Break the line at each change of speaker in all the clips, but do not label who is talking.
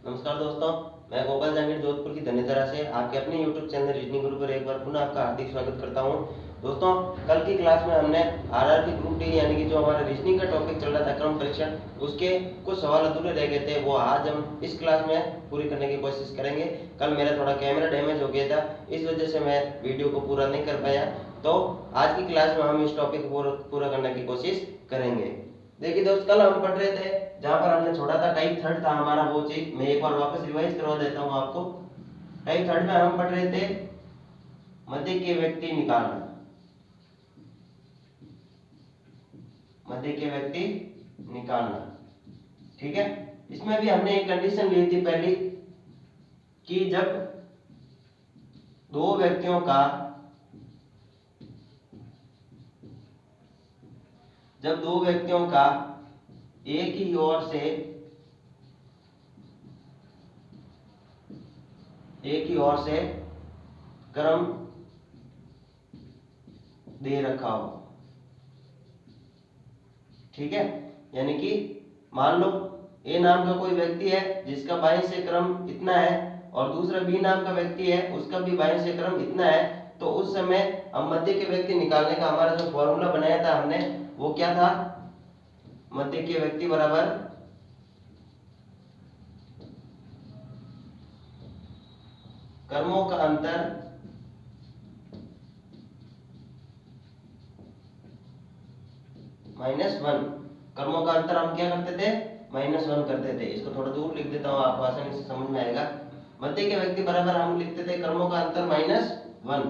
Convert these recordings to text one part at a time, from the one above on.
नमस्कार दोस्तों, मैं गोपाल जहांगीर जोधपुर की धन्यधरा से आपके अपने YouTube चैनल रीजनिंग गुरु पर एक बार पुनः आपका हार्दिक स्वागत करता हूं। दोस्तों, कल की क्लास में हमने आरआरबी ग्रुप डी यानी कि जो हमारा रीजनिंग का टॉपिक चल रहा था क्रम परीक्षण, उसके कुछ सवाल अधूरे रह गए थे, वो आज हम इस क्लास में पूरी करने की कोशिश करेंगे। कल मेरा थोड़ा कैमरा डैमेज हो गया था, इस वजह से मैं वीडियो को पूरा नहीं कर पाया। तो आज की क्लास में हम इस टॉपिक को पूरा करने की कोशिश करेंगे। देखिए दोस्त, कल हम पढ़ रहे थे जहां पर हमने छोड़ा था, टाइप थर्ड था हमारा वो चीज मैं एक बार वापस रिवाइज करवा देता हूं आपको। टाइप थर्ड में हम पढ़ रहे थे मध्य के व्यक्ति निकालना। मध्य के व्यक्ति निकालना, ठीक है। इसमें भी हमने एक कंडीशन ली थी पहली कि जब दो व्यक्तियों का एक ही ओर से क्रम दे रखा हो, ठीक है। यानी कि मान लो ए नाम का कोई व्यक्ति है जिसका बाएं से क्रम इतना है और दूसरा बी नाम का व्यक्ति है उसका भी बाएं से क्रम इतना है, तो उस समय हम मध्य के व्यक्ति निकालने का हमारा जो फॉर्मूला बनाया था हमने, वो क्या था? मध्य के व्यक्ति बराबर क्रमों का अंतर -1। क्रमों का अंतर हम क्या करते थे? -1 करते थे। इसको थोड़ा दूर लिख देता हूं, आपको आसानी से समझ में आएगा। मध्य के व्यक्ति बराबर हम लिखते थे क्रमों का अंतर -1,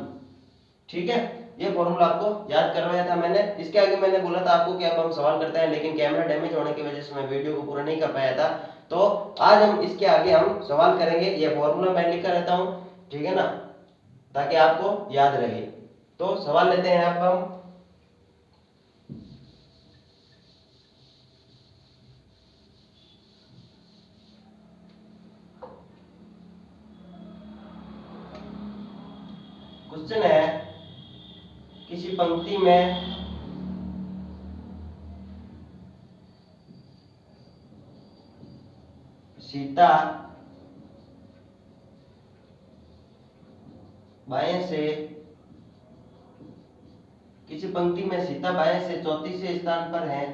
ठीक है। ये फॉर्मूला आपको याद करवाया था मैंने। इसके आगे मैंने बोला था आपको कि अब हम सवाल करते हैं, लेकिन कैमरा डैमेज होने की वजह से मैं वीडियो को पूरा नहीं कर पाया था। तो आज हम इसके आगे हम सवाल करेंगे। ये फॉर्मूला मैं लिखा रहता हूं, ठीक है ना, ताकि आपको याद रहे। तो सवाल लेते हैं अब हम। क्वेश्चन है, किसी पंक्ति में सीता बाएं से चौतीसवें स्थान पर है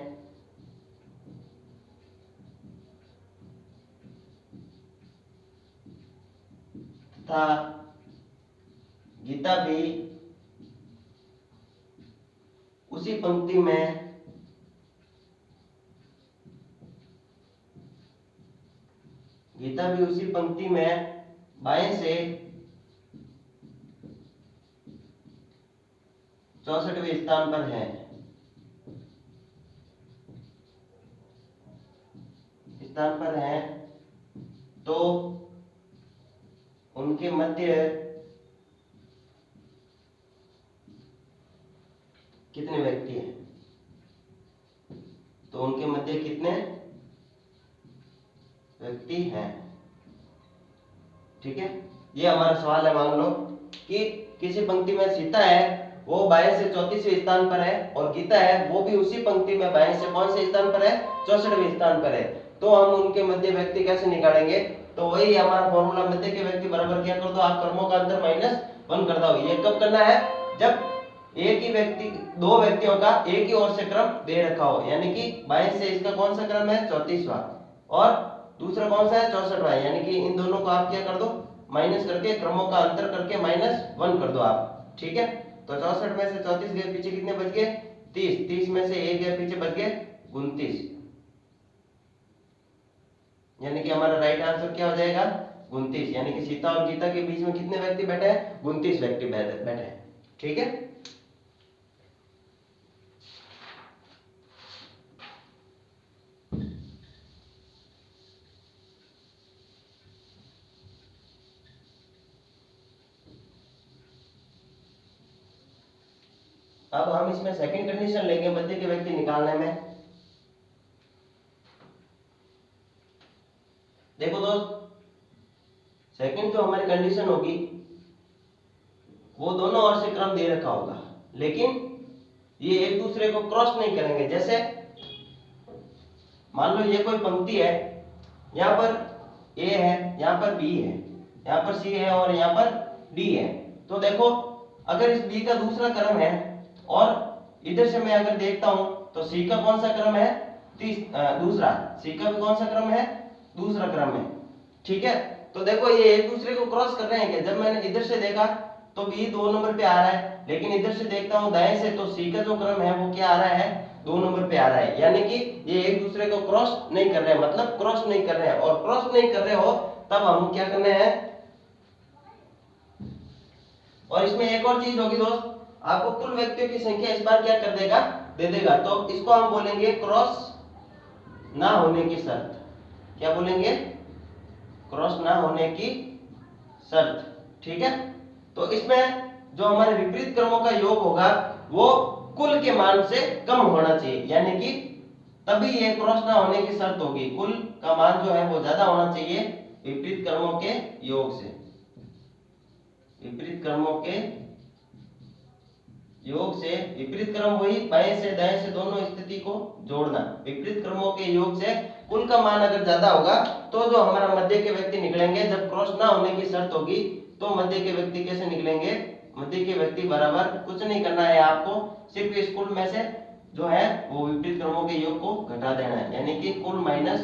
तथा गीता भी उसी पंक्ति में बाएं से 64वें स्थान पर है, तो उनके मध्य कितने व्यक्ति हैं? तो उनके मध्य कितने व्यक्ति हैं, ठीक है। ये हमारा सवाल है। मान लो कि किसी पंक्ति में सीता है, वो बाएं से 34वें स्थान पर है, और गीता है वो भी उसी पंक्ति में बाएं से कौन से स्थान पर है? 64वें स्थान पर है। तो हम उनके मध्य व्यक्ति कैसे निकालेंगे? तो वही हमारा फॉर्मूला, मध्य के व्यक्ति बराबर क्या कर दो आप? क्रमों का अंतर -1 कर दो। ये कब करना है? जब दो व्यक्तियों का एक ही ओर से क्रम दे रखा हो, यानी कि बाएं से इसका कौन सा क्रम है? 34वां, और दूसरा कौन सा है? 64वां। यानी कि इन दोनों को आप क्या कर दो? माइनस करके, क्रमों का अंतर करके -1 कर दो आप, ठीक है। तो 64 में से 34 गए पीछे, कितने बच गए? 30। 30 में से 1 गया पीछे, बच गए 29। यानी कि हमारा राइट आंसर क्या हो जाएगा? 29। यानी कि सीता और गीता के बीच में कितने व्यक्ति बैठे हैं? 29 व्यक्ति बैठे हैं, ठीक है। अब हम इसमें सेकंड कंडीशन लेंगे मध्य के व्यक्ति निकालने में। देखो दोस्त, सेकंड जो हमारी कंडीशन होगी, वो दोनों ओर से क्रम दे रखा होगा, लेकिन ये एक दूसरे को क्रॉस नहीं करेंगे। जैसे मान लो ये कोई पंक्ति है, यहाँ पर ए है, यहाँ पर बी है, यहाँ पर सी है और यहाँ पर डी है। तो देखो अगर इस बी का दूसरा क्रम है और इधर से मैं अगर देखता हूं तो सी का कौन सा क्रम है, दूसरा। सी का भी कौन सा क्रम है, दूसरा क्रम है। ठीक है, तो देखो ये एक दूसरे को क्रॉस कर रहे हैं क्या। जब मैंने इधर से देखा तो बी 2 नंबर पे आ रहा है, लेकिन इधर से देखता हूं दाएं से तो सी का जो क्रम है वो क्या आ रहा है, 2 नंबर पे आ रहा है। यानी कि ये एक दूसरे को क्रॉस नहीं कर रहे हैं, मतलब क्रॉस नहीं कर रहे हैं। और क्रॉस नहीं कर रहे हो तब हम क्या करने हैं। और इसमें एक और चीज होगी दोस्त, आपको कुल व्यक्तियों की संख्या इस बार क्या कर देगा, दे देगा। तो इसको हम बोलेंगे क्रॉस ना होने की शर्त। क्या बोलेंगे, क्रॉस ना होने की शर्त। ठीक है, तो इसमें जो हमारे विपरीत क्रमों का योग होगा वो कुल के मान से कम होना चाहिए, यानी कि तभी ये क्रॉस ना होने की शर्त होगी। कुल का मान जो है वो ज्यादा होना चाहिए विपरीत क्रमों के योग से। विपरीत क्रमों के योग से, विपरीत क्रम वही बाएं से दाएं से दोनों स्थिति को जोड़ना। विपरीत क्रमों के योग से कुल का मान अगर ज्यादा होगा तो जो हमारा मध्य के व्यक्ति निकलेंगे, जब क्रॉस ना होने की शर्त होगी तो मध्य के व्यक्ति कैसे निकलेंगे। मध्य के व्यक्ति बराबर कुछ नहीं करना है आपको, सिर्फ इस कुल में से जो है वो विपरीत क्रमों के योग को घटा देना है, यानी कि कुल माइनस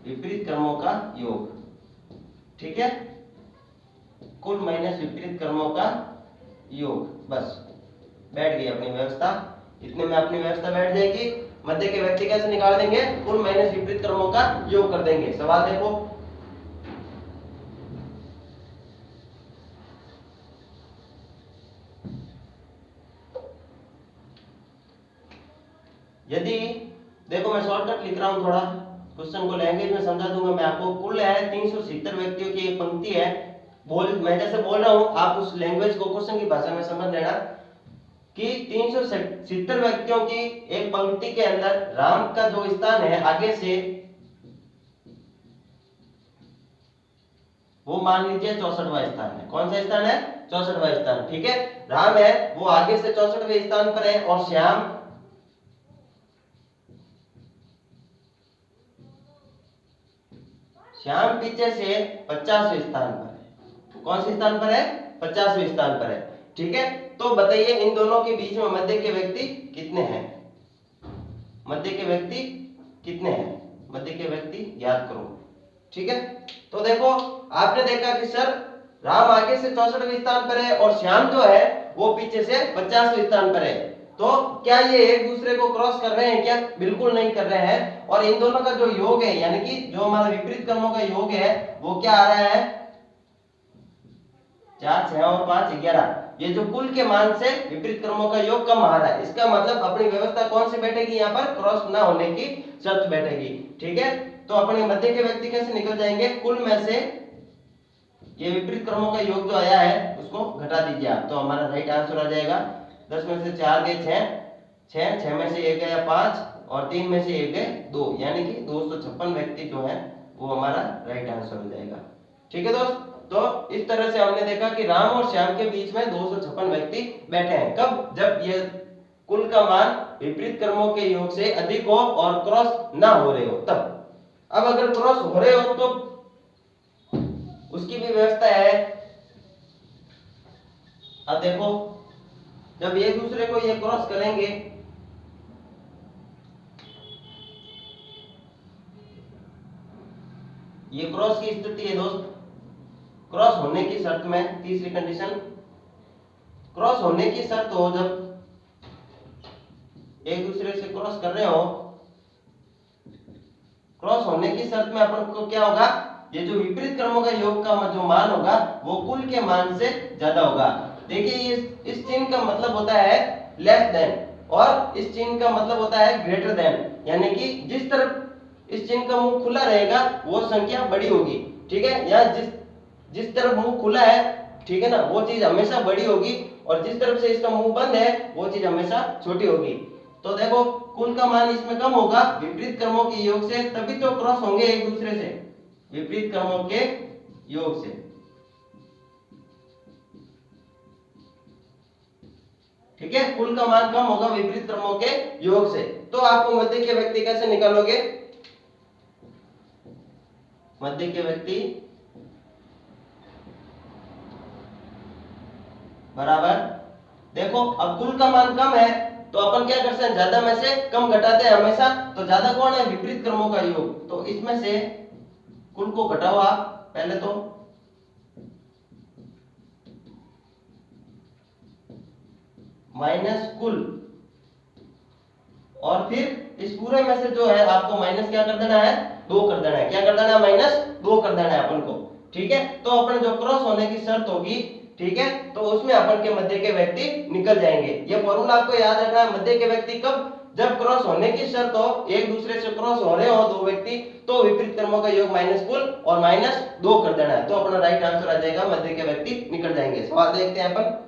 विपरीत क्रमों का योग। ठीक है, कुल माइनस विपरीत क्रमों का योग। बस बैठ गई अपनी व्यवस्था, इतने में अपनी व्यवस्था बैठ जाएगी। मध्य के व्यक्ति कैसे निकाल देंगे, कुल माइनस विपरीत क्रमों का योग कर देंगे। सवाल देखो, यदि देखो मैं शॉर्टकट लिख रहा हूं, थोड़ा क्वेश्चन को लैंग्वेज में समझा दूंगा मैं आपको। कुल है 370 व्यक्तियों की एक पंक्ति है, मैं जैसे बोल रहा हूं आप उस लैंग्वेज को क्वेश्चन की भाषा में समझ लेना कि 370 व्यक्तियों की एक पंक्ति के अंदर राम का जो स्थान है आगे से वो मान लीजिए 64वां स्थान है। कौन सा स्थान है, 64वां स्थान। ठीक है, राम है वो आगे से 64वें स्थान पर है और श्याम पीछे से 50वें स्थान पर है। कौन से स्थान पर है, 50वें स्थान पर है। ठीक है, तो बताइए इन दोनों के बीच में मध्य के व्यक्ति कितने हैं, मध्य के व्यक्ति कितने हैं, मध्य के व्यक्ति याद करो। ठीक है, तो देखो आपने देखा कि सर राम आगे से 64वें स्थान पर है और श्याम जो है वो पीछे से 50वें स्थान पर है। तो क्या ये एक दूसरे को क्रॉस कर रहे हैं क्या, बिल्कुल नहीं कर रहे हैं। और इन दोनों का जो योग है, यानी कि जो हमारा विपरीत क्रमों का योग है वो क्या आ रहा है, 4 6 और 5 11। ये जो कुल के मान से विपरीत क्रमों का योग कम आ रहा है, इसका मतलब अपनी व्यवस्था कौन सी बैठेगी, यहाँ पर क्रॉस ना होने की शर्त बैठेगी। ठीक है, तो अपने मध्य के व्यक्ति कैसे निकल जाएंगे, कुल में से ये विपरीत क्रमों का योग जो आया है उसको घटा दीजिए आप, तो हमारा राइट आंसर आ जाएगा 10 में से 4 गए 6, 6 में से 1 गया 5 और 3 में से 1 गए 2, यानी कि 256 व्यक्ति जो है वो हमारा राइट आंसर हो जाएगा। ठीक है दोस्त, तो इस तरह से हमने देखा कि राम और श्याम के बीच में 256 व्यक्ति बैठे हैं। कब, जब ये कुल का मान विपरीत क्रमों के योग से अधिक हो और क्रॉस ना हो रहे हो तब। अब अगर क्रॉस हो रहे हो तो उसकी भी व्यवस्था है। अब देखो जब एक दूसरे को ये क्रॉस करेंगे ये क्रॉस की स्थिति है दोस्त, क्रॉस होने की शर्त में तीसरी कंडीशन, क्रॉस होने की शर्त हो जब एक दूसरे से क्रॉस कर रहे हो, क्रॉस होने की शर्त में अपन को क्या होगा, ये जो विपरीत क्रमों का योग का जो मान होगा वो कुल के मान से ज्यादा होगा। देखिए इस चिन्ह का मतलब होता है लेस देन और इस चिन्ह का मतलब होता है ग्रेटर देन, यानी कि जिस तरफ इस चिन्ह का मुंह खुला रहेगा वो संख्या बड़ी होगी। ठीक है, या जिस तरफ मुंह खुला है, ठीक है ना, वो चीज हमेशा बड़ी होगी और जिस तरफ से इसका मुंह बंद है वो चीज हमेशा छोटी होगी। तो देखो कुल का मान इसमें कम होगा विपरीत क्रमों के योग से, तभी तो क्रॉस होंगे एक दूसरे से, विपरीत क्रमों के योग से। ठीक है, कुल का मान कम होगा विपरीत क्रमों के योग से। तो आपको मध्य के व्यक्ति कैसे निकालोगे, मध्य के व्यक्ति बराबर, देखो अब कुल का मान कम है तो अपन क्या करते हैं, ज्यादा में से कम घटाते हैं हमेशा। तो ज्यादा कौन है, विपरीत क्रमों का योग। तो इसमें से कुल को घटाओ आप पहले तो, माइनस कुल, और फिर इस पूरे में से जो है आपको माइनस क्या कर देना है, 2 कर देना है। क्या कर देना है, -2 कर देना है अपन को। ठीक है, तो अपन जो क्रॉस होने की शर्त होगी, ठीक है, तो उसमें अपन के मध्य के व्यक्ति निकल जाएंगे। ये फॉर्मूला आपको याद रखना है। मध्य के व्यक्ति कब, जब क्रॉस होने की शर्त हो, एक दूसरे से क्रॉस हो रहे हो दो व्यक्ति, तो विपरीत क्रमों का योग माइनस कुल और -2 कर देना है। तो अपना राइट आंसर आ जाएगा, मध्य के व्यक्ति निकल जाएंगे। सवाल देखते हैं अपन।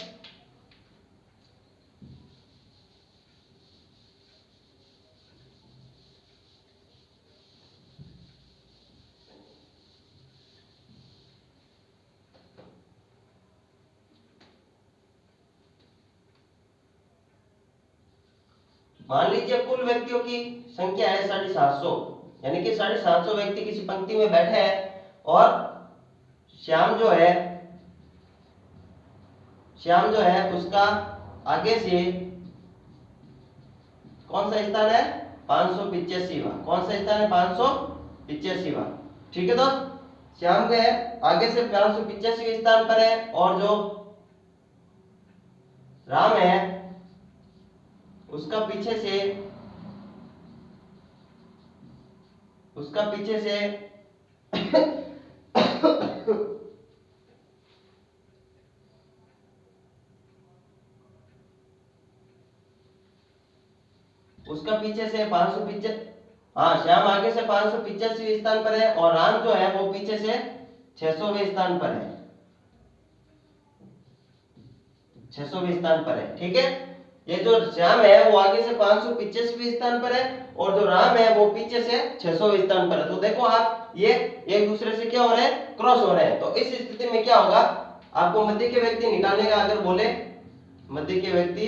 मान लीजिए कुल व्यक्तियों की संख्या है 750, यानी कि 750 व्यक्ति किसी पंक्ति में बैठे हैं, और श्याम जो है, उसका आगे से कौन सा स्थान है, 585वां। कौन सा स्थान है, 585वां। ठीक है दोस्त, श्याम के आगे से 585वें स्थान पर है, और जो राम है उसका पीछे से उसका पीछे से 585, हाँ श्याम आगे से 585वें स्थान पर है, और राम जो है वो पीछे से 600वें स्थान पर है, 600वें स्थान पर है। ठीक है, ये जो श्याम है वो आगे से 585वें स्थान पर है, और जो राम है वो पीछे से 600वें स्थान पर है। तो देखो आप, ये एक दूसरे से क्या हो रहे हैं, क्रॉस हो रहे हैं। तो इस स्थिति में क्या होगा, आपको मध्य के व्यक्ति निकालने का अगर बोले, मध्य के व्यक्ति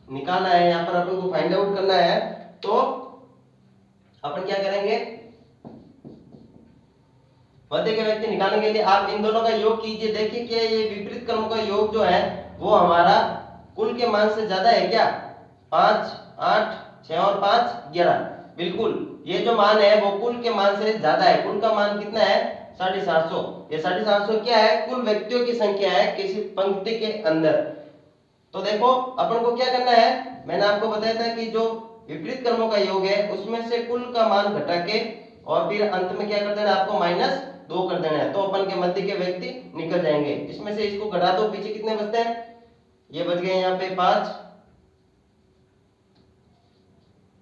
निकालना है, यहाँ पर अपन को फाइंड आउट करना है, तो अपन क्या करेंगे, मध्य के व्यक्ति निकालने के लिए आप इन दोनों का योग कीजिए। देखिए कि ये विपरीत क्रम का योग जो है वो हमारा कुल के मान से ज्यादा है क्या, 5 8 6 और 5 11, बिल्कुल ये जो मान है वो कुल के मान से ज्यादा है। कुल का मान कितना है, 750। ये 750 क्या है, कुल व्यक्तियों की संख्या है किसी पंक्ति के अंदर। तो देखो अपन को क्या करना है, मैंने आपको बताया था कि जो विपरीत क्रमों का योग है उसमें से कुल का मान घटा के और फिर अंत में क्या कर देना है, आपको -2 कर देना है। तो अपन के मध्य के व्यक्ति निकल जाएंगे। इसमें से इसको घटा दो, पीछे कितने बचते हैं, ये बच गए यहाँ पे 5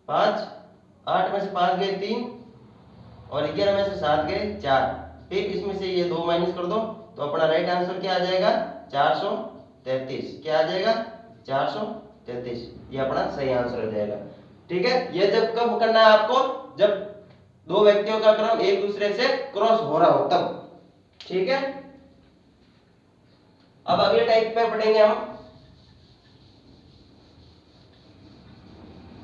5, 8 में से 5 गए 3, और 11 में से 7 गए 4। फिर इसमें से ये 2 माइनस कर दो, तो अपना राइट आंसर क्या आ जाएगा, 433। क्या आ जाएगा, 433। ये अपना सही आंसर हो जाएगा। ठीक है, ये जब कब करना है आपको, जब दो व्यक्तियों का क्रम एक दूसरे से क्रॉस हो रहा हो तब। ठीक है, अब अगले टाइप पे पढ़ेंगे हम,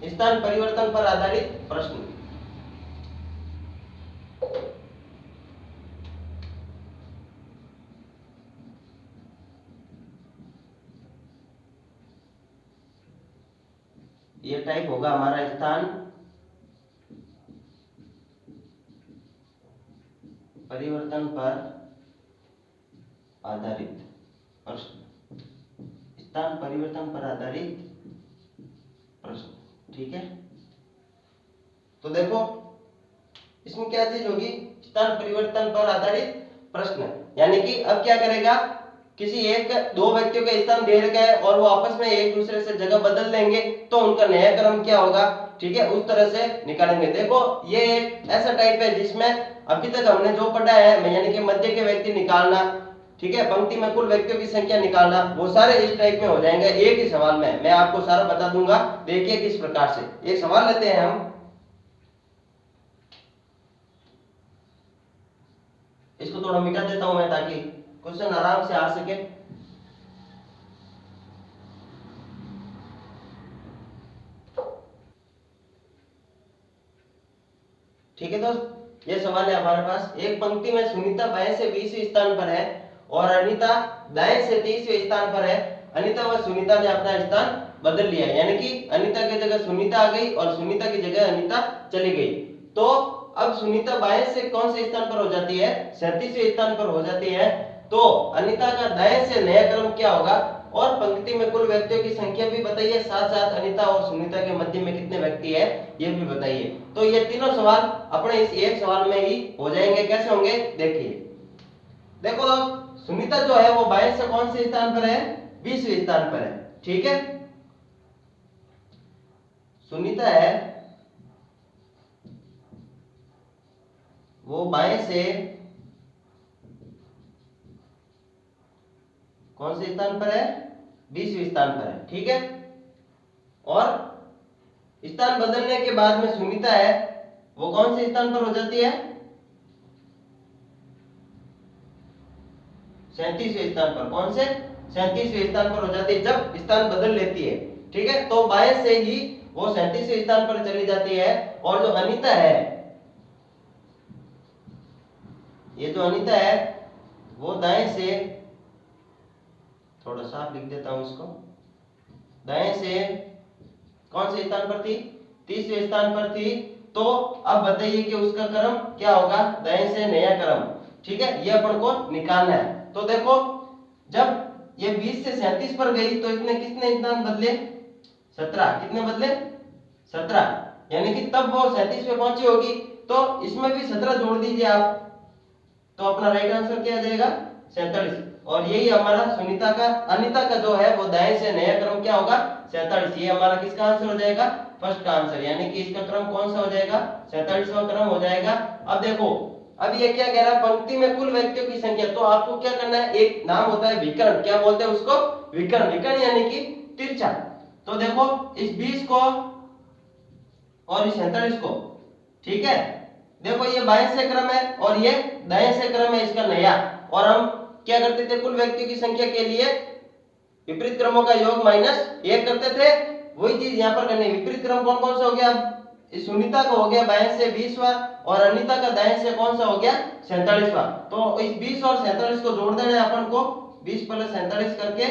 स्थान परिवर्तन पर आधारित प्रश्न। ये टाइप होगा हमारा स्थान परिवर्तन पर आधारित प्रश्न, स्थान परिवर्तन पर आधारित प्रश्न। ठीक है, तो देखो इसमें क्या चीज होगी, स्थान परिवर्तन पर आधारित प्रश्न, यानी कि अब क्या करेगा, किसी एक दो व्यक्तियों का स्थान दे रखा है और वो आपस में एक दूसरे से जगह बदल लेंगे, तो उनका नया क्रम क्या होगा, ठीक है, उस तरह से निकालेंगे। देखो ये एक ऐसा टाइप है जिसमें अभी तक हमने जो पढ़ा है, यानी कि मध्य के व्यक्ति निकालना, ठीक है, पंक्ति में कुल व्यक्तियों की संख्या निकालना, वो सारे इस टाइप में हो जाएंगे एक ही सवाल में। मैं आपको सारा बता दूंगा, देखिए किस प्रकार से। एक सवाल लेते हैं हम, इसको थोड़ा मिटा देता हूं मैं ताकि क्वेश्चन आराम से आ सके। ठीक है दोस्त, ये सवाल है हमारे पास। एक पंक्ति में सुनीता बाएं से 20वें स्थान पर है और अनीता दाएं से 30वें स्थान पर है। अनीता व सुनीता ने अपना स्थान बदल लिया, यानी कि अनीता की जगह सुनीता आ गई और सुनीता की जगह अनीता चली गई। तो अब सुनीता बाएं से कौन से स्थान पर हो जाती है? 37वें स्थान पर हो जाती है। तो अनीता का दाएं से नया क्रम क्या होगा? और पंक्ति में कुल व्यक्तियों की संख्या भी बताइए, साथ साथ अनीता और सुनीता के मध्य में कितने व्यक्ति है ये भी बताइए। तो ये तीनों सवाल अपने इस एक सवाल में ही हो जाएंगे। कैसे होंगे देखिए। देखो दोस्त, सुनीता जो है वो बाएं से कौन से स्थान पर है? 20वें स्थान पर है। ठीक है, सुनीता है वो बाएं से कौन से स्थान पर है? 20वें स्थान पर है। ठीक है, और स्थान बदलने के बाद में सुनीता है वो कौन से स्थान पर हो जाती है? 37वें स्थान पर। कौन से? 37वें स्थान पर हो जाती है जब स्थान बदल लेती है। ठीक है, तो बाएं से ही वो 37वें स्थान पर चली जाती है। और जो अनीता है, ये जो अनीता है वो दाएं से, थोड़ा साफ लिख देता हूं इसको, दाएं से कौन से स्थान पर थी? 30वें स्थान पर थी। तो अब बताइए कि उसका क्रम क्या होगा? दाएं से नया क्रम। ठीक है, ये अपन को निकालना है। तो देखो, जब ये 20 से 37 पर गई तो इसने कितने स्थान बदले? 17। कितने बदले? 17, यानी कि तब वो 37 पे पहुंची होगी। तो इसमें भी 17 जोड़ दीजिए आप, तो अपना राइट आंसर क्या आ जाएगा? 47। और यही हमारा सुनीता का, अनीता का जो है वो दाएं से नया क्रम क्या होगा? 47। ये हमारा किसका आंसर हो जाएगा? फर्स्ट का आंसर, यानी कि इसका क्रम कौन सा हो जाएगा? 47वां क्रम हो जाएगा। अब देखो, अब ये क्या कह रहा है? पंक्ति में कुल व्यक्तियों की संख्या। तो आपको क्या करना है? एक नाम होता है विकर्ण, क्या बोलते हैं उसको? विकर्ण। विकर्ण यानी कि तिरछा। तो देखो, इस 20 को और इस 47 को, ठीक है, देखो ये बाएं से क्रम है और ये दाएं से क्रम है इसका नया। और हम क्या करते थे? कुल व्यक्तियों की संख्या के लिए विपरीत क्रमों का योग माइनस 1 करते थे। वही चीज यहाँ पर करनी है। विपरीत क्रम कौन कौन सा हो गया? इस सुनीता का हो गया बाएं से 20वां और अनीता का दाएं से कौन सा हो गया? 47वां। तो इस 20 और 47 को जोड़ देना है अपन को, 20 प्लस 47 करके,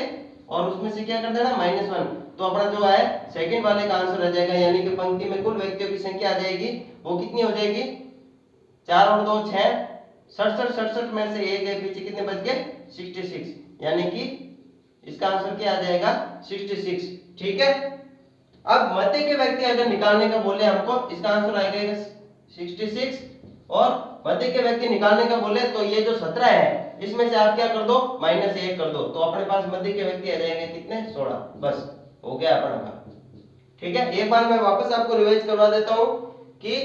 और उसमें से क्या कर देना? -1। तो अपना जो है सेकंड वाले का आंसर आ जाएगा, यानी कि पंक्ति में कुल व्यक्तियों की संख्या आ जाएगी। वो कितनी हो जाएगी? 4 और 2 6, 67। 67 में से एक है पीछे, कितने बच गए? 66, यानी कि इसका आंसर क्या आ जाएगा? 66। ठीक है, अब मध्य के व्यक्ति अगर निकालने का बोले हमको, इसका आंसर आएगा 66। और मध्य के व्यक्ति निकालने का बोले तो ये जो 17 है इसमें से आप क्या कर दो? -1 कर दो। तो अपने पास मध्य के व्यक्ति आ जाएंगे कितने? 16। बस हो गया अपना का। ठीक है, एक बार मैं वापस आपको रिवाइज करवा देता हूं कि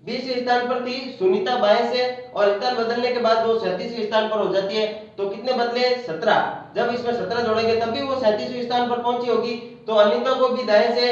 20वें स्थान पर थी सुनीता बाएं से, और स्थान बदलने के बाद वो 37वें स्थान पर हो जाती है। तो कितने बदले? 17। जब इसमें 17 जोड़ेंगे तब भी वो 37वें स्थान पर पहुंची होगी। तो अनीता को भी दाएं से,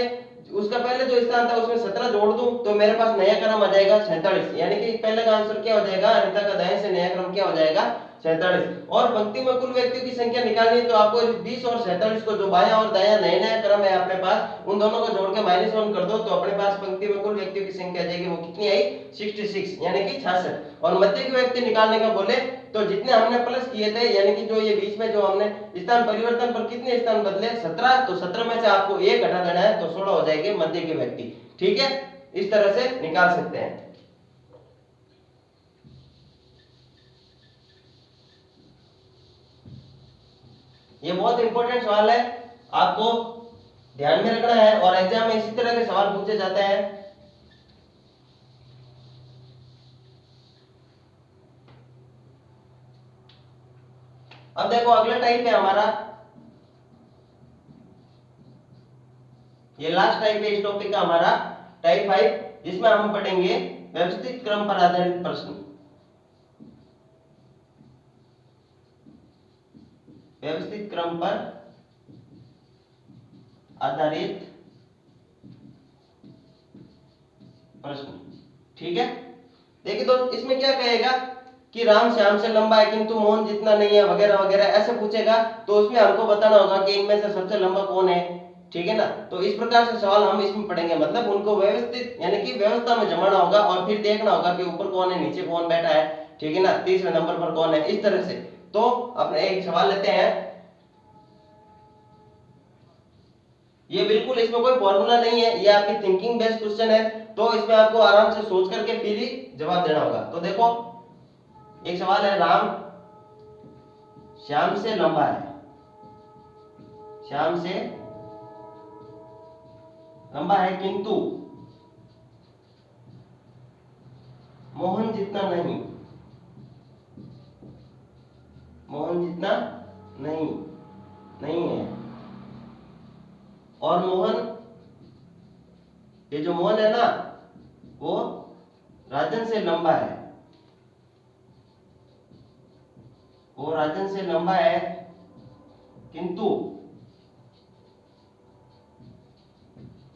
उसका पहले जो स्थान था उसमें 17 जोड़ दूं तो मेरे पास नया क्रम आ जाएगा 47, यानी कि पहले का आंसर क्या हो जाएगा? अनीता का दाएं से नया क्रम क्या हो जाएगा? 47। और पंक्ति में कुल व्यक्तियों की संख्या निकालनी है तो आपको 20 और 47 को, जो बायां और दायां नया नया क्रम है अपने पास, उन दोनों को जोड़ के -1 कर दो। तो अपने पास पंक्ति में कुल व्यक्तियों की संख्या आ जाएगी। वो कितनी आई? 66, यानी कि 66। और मध्य के व्यक्ति निकालने का बोले तो जितने हमने प्लस किए थे, यानी कि जो ये बीच में जो हमने स्थान परिवर्तन पर कितने स्थान बदले? 17। तो 17 में से आपको 1 घटा देना है तो 16 हो जाएंगे मध्य के व्यक्ति। ठीक है, इस तरह से निकाल सकते हैं। ये बहुत इंपॉर्टेंट सवाल है, आपको ध्यान में रखना है और एग्जाम में इसी तरह के सवाल पूछे जाते हैं। अब देखो, अगला टाइप है हमारा, ये लास्ट टाइप है इस टॉपिक का हमारा, टाइप 5, जिसमें हम पढ़ेंगे व्यवस्थित क्रम पर आधारित प्रश्न। व्यवस्थित क्रम पर आधारित प्रश्न। ठीक है, देखिए दोस्त, इसमें क्या कहेगा कि राम श्याम से लंबा है किंतु मोहन जितना नहीं है, वगैरह वगैरह ऐसे पूछेगा। तो उसमें हमको बताना होगा कि इनमें से सबसे लंबा कौन है। ठीक है ना। तो इस प्रकार से सवाल हम इसमें पढ़ेंगे, मतलब उनको व्यवस्थित यानी कि व्यवस्था में जमाना होगा और फिर देखना होगा कि ऊपर कौन है नीचे कौन बैठा है, ठीक है ना, तीसरे नंबर पर कौन है, इस तरह से। तो अपने एक सवाल लेते हैं, ये बिल्कुल इसमें कोई फॉर्मूला नहीं है, ये आपकी थिंकिंग बेस्ड क्वेश्चन है, तो इसमें आपको आराम से सोच करके फिर ही जवाब देना होगा। तो देखो एक सवाल है, राम श्याम से लंबा है, श्याम से लंबा है किंतु मोहन जितना नहीं, मोहन जितना नहीं नहीं है। और मोहन, ये जो मोहन है ना वो राजन से लंबा है, वो राजन से लंबा है किंतु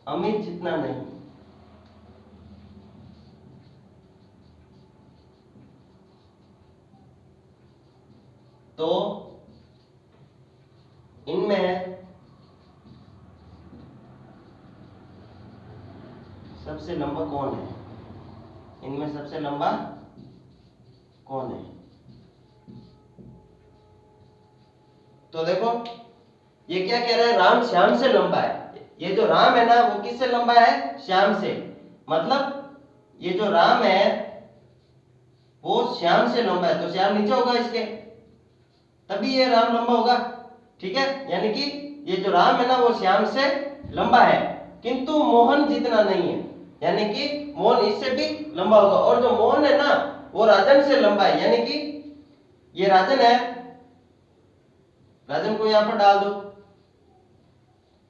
अमित जितना नहीं। तो इनमें सबसे लंबा कौन है, इनमें सबसे लंबा कौन है। तो देखो ये क्या कह रहा है, राम श्याम से लंबा है। ये जो राम है ना वो किससे लंबा है, श्याम से। मतलब ये जो राम है वो श्याम से लंबा है, तो श्याम नीचे होगा इसके, तभी ये राम लंबा होगा, ठीक है। यानी कि ये जो राम है ना वो श्याम से लंबा है किंतु मोहन जितना नहीं है, यानी कि मोहन इससे भी लंबा होगा। और जो मोहन है ना वो राजन से लंबा है, यानी कि ये राजन है, राजन को यहां पर डाल दो,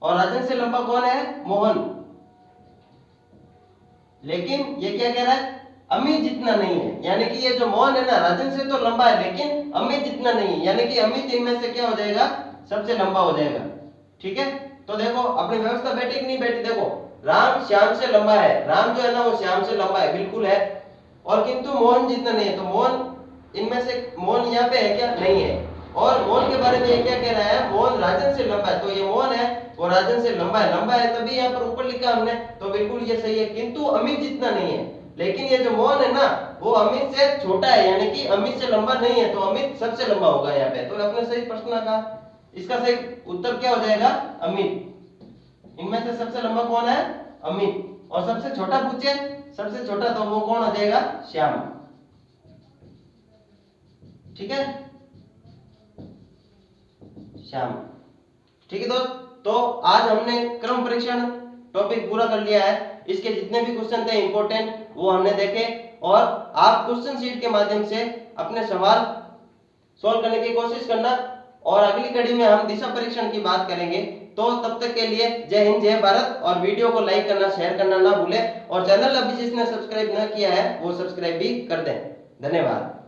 और राजन से लंबा कौन है, मोहन। लेकिन ये क्या कह रहा है, अमित जितना नहीं है, यानी कि ये जो मोहन है ना राजन से तो लंबा है लेकिन अमित जितना नहीं है, यानी कि अमित इनमें से क्या हो जाएगा, सबसे लंबा हो जाएगा, ठीक है। तो देखो अपनी व्यवस्था बैठी कि नहीं बैठी, देखो राम श्याम से लंबा है, राम जो है ना वो श्याम से लंबा है, बिल्कुल है, और किंतु मोहन जितना नहीं है, तो मोहन इनमें से, मोहन यहाँ पे है क्या, नहीं है। और मोहन के बारे में ये क्या कह रहा है, मोहन राजन से लंबा है, तो ये मोहन है वो राजन से लंबा है, लंबा है तभी यहाँ पर ऊपर लिखा हमने, तो बिल्कुल ये सही है, किंतु अमित जितना नहीं है। लेकिन ये जो मोहन है ना वो अमित से छोटा है, यानी कि अमित से लंबा नहीं है, तो अमित सबसे लंबा होगा यहाँ पे। तो अपने सही प्रश्न का इसका सही उत्तर क्या हो जाएगा, अमित। इनमें से सबसे लंबा कौन है, अमित। और सबसे छोटा पूछे, सबसे छोटा तो वो कौन हो जाएगा, श्याम, ठीक है, श्याम, ठीक है दोस्त। तो आज हमने क्रम परीक्षण टॉपिक पूरा कर लिया है, इसके जितने भी क्वेश्चन थे इंपॉर्टेंट वो हमने देखे, और आप क्वेश्चन शीट के माध्यम से अपने सवाल सॉल्व करने की कोशिश करना, और अगली कड़ी में हम दिशा परीक्षण की बात करेंगे। तो तब तक के लिए जय हिंद जय भारत, और वीडियो को लाइक करना शेयर करना ना भूलें, और चैनल अभी जिसने सब्सक्राइब न किया है वो सब्सक्राइब भी कर दें। धन्यवाद।